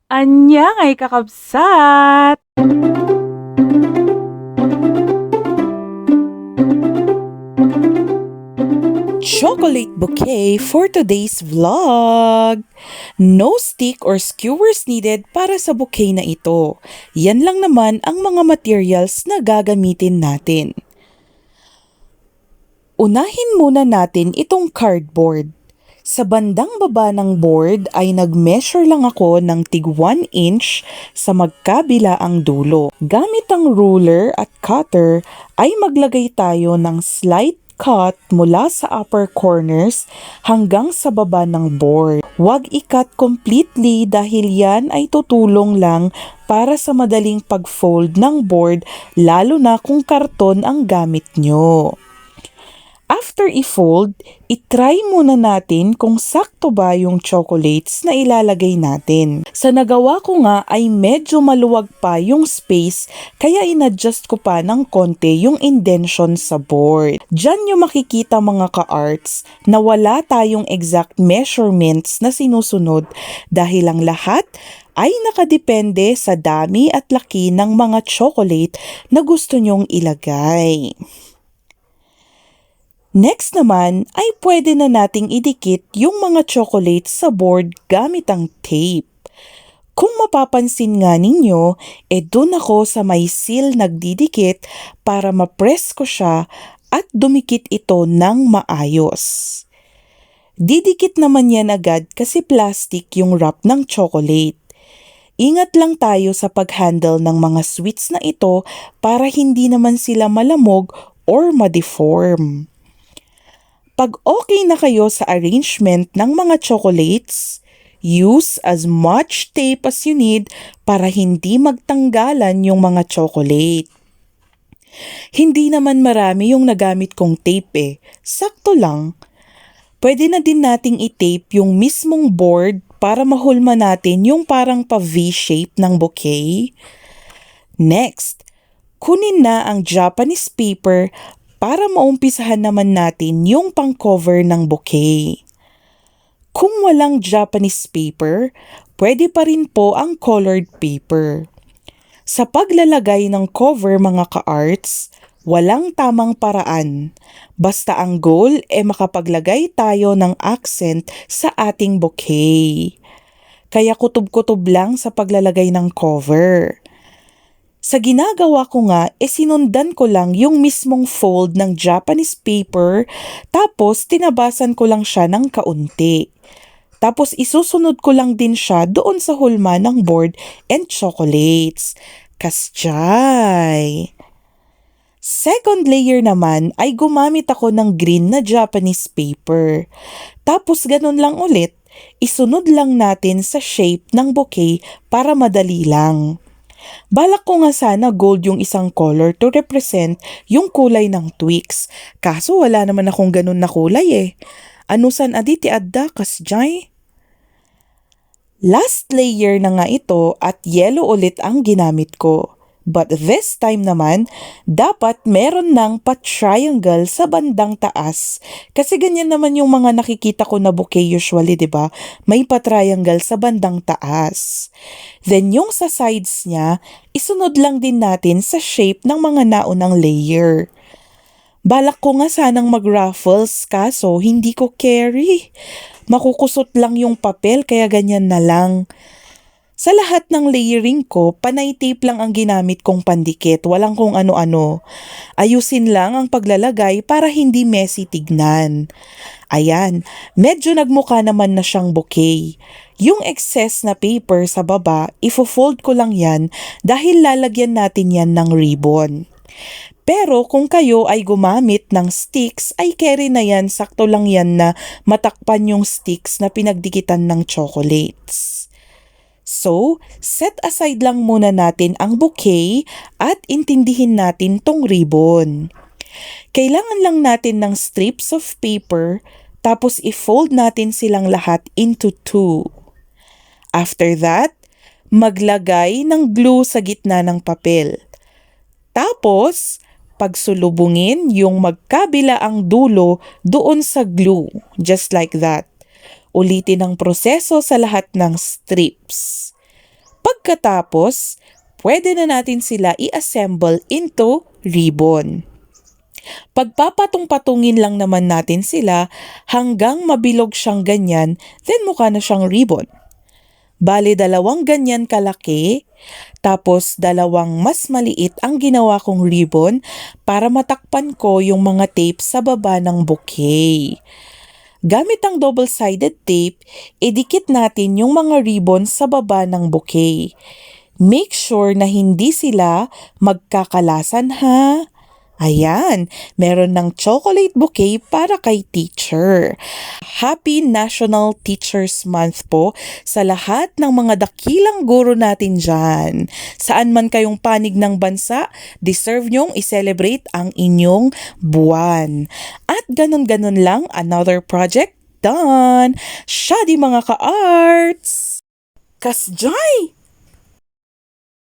Anyang ay kakabsat! Chocolate bouquet for today's vlog. No stick or skewers needed para sa bouquet na ito. Yan lang naman ang mga materials na gagamitin natin. Unahin muna natin itong cardboard. Sa bandang baba ng board ay nag-measure lang ako ng tig 1 inch sa magkabila ang dulo. Gamit ang ruler at cutter ay maglagay tayo ng slight cut mula sa upper corners hanggang sa baba ng board. Huwag i-cut completely dahil yan ay tutulong lang para sa madaling pag-fold ng board lalo na kung karton ang gamit nyo. After i-fold, itry muna natin kung sakto ba yung chocolates na ilalagay natin. Sa nagawa ko nga ay medyo maluwag pa yung space kaya inadjust ko pa ng konti yung indention sa board. Diyan yung makikita mga ka-arts na wala tayong exact measurements na sinusunod dahil ang lahat ay nakadepende sa dami at laki ng mga chocolate na gusto nyong ilagay. Next naman ay pwede na nating idikit yung mga chocolates sa board gamit ang tape. Kung mapapansin nga ninyo, dun ako sa may seal nagdidikit para ma-press ko siya at dumikit ito ng maayos. Didikit naman yan agad kasi plastic yung wrap ng chocolate. Ingat lang tayo sa pag-handle ng mga sweets na ito para hindi naman sila malamog or ma-deform. Pag okay na kayo sa arrangement ng mga chocolates, use as much tape as you need para hindi magtanggalan yung mga chocolate. Hindi naman marami yung nagamit kong tape sakto lang. Pwede na din nating i-tape yung mismong board para mahulma natin yung parang pa V-shape ng bouquet. Next, kunin na ang Japanese paper para maumpisahan naman natin yung pang-cover ng bouquet. Kung walang Japanese paper, pwede pa rin po ang colored paper. Sa paglalagay ng cover mga ka-arts, walang tamang paraan. Basta ang goal makapaglagay tayo ng accent sa ating bouquet. Kaya kutob-kutob lang sa paglalagay ng cover. Sa ginagawa ko nga, sinundan ko lang yung mismong fold ng Japanese paper, tapos tinabasan ko lang siya ng kaunti. Tapos isusunod ko lang din siya doon sa hulma ng board and chocolates. Kasjay! Second layer naman ay gumamit ako ng green na Japanese paper. Tapos ganun lang ulit, isunod lang natin sa shape ng bouquet para madali lang. Balak ko nga sana gold yung isang color to represent yung kulay ng Twix. Kaso wala naman akong ganun na kulay Anusan aditi adda kasjay? Last layer na nga ito at yellow ulit ang ginamit ko. But this time naman, dapat meron ng pa-triangle sa bandang taas. Kasi ganyan naman yung mga nakikita ko na bouquet usually, 'di ba? May pa-triangle sa bandang taas. Then yung sa sides niya, isunod lang din natin sa shape ng mga naunang layer. Balak ko nga sanang mag-ruffles kaso hindi ko carry. Makukusot lang yung papel kaya ganyan na lang. Sa lahat ng layering ko, panay tape lang ang ginamit kong pandikit, walang kung ano-ano. Ayusin lang ang paglalagay para hindi messy tignan. Ayan, medyo nagmukha naman na siyang bouquet. Yung excess na paper sa baba, ifo-fold ko lang yan dahil lalagyan natin yan ng ribbon. Pero kung kayo ay gumamit ng sticks, ay carry na yan, sakto lang yan na matakpan yung sticks na pinagdikitan ng chocolates. So, set aside lang muna natin ang bouquet at intindihin natin tong ribbon. Kailangan lang natin ng strips of paper tapos i-fold natin silang lahat into 2. After that, maglagay ng glue sa gitna ng papel. Tapos, pagsulubungin yung magkabila ang dulo doon sa glue, just like that. Ulitin ang proseso sa lahat ng strips. Pagkatapos, pwede na natin sila i-assemble into ribbon. Pagpapatong-patungin lang naman natin sila hanggang mabilog siyang ganyan, then mukha na siyang ribbon. Bale, 2 ganyan kalaki, tapos 2 mas maliit ang ginawa kong ribbon para matakpan ko yung mga tape sa baba ng bouquet. Gamit ang double-sided tape, idikit natin yung mga ribbon sa baba ng bouquet. Make sure na hindi sila magkakalasan ha. Ayan, meron ng chocolate bouquet para kay teacher. Happy National Teachers Month po sa lahat ng mga dakilang guro natin dyan. Saan man kayong panig ng bansa, deserve nyong i-celebrate ang inyong buwan. At ganun-ganun lang, another project done. Shadi mga ka-arts! Kasjay!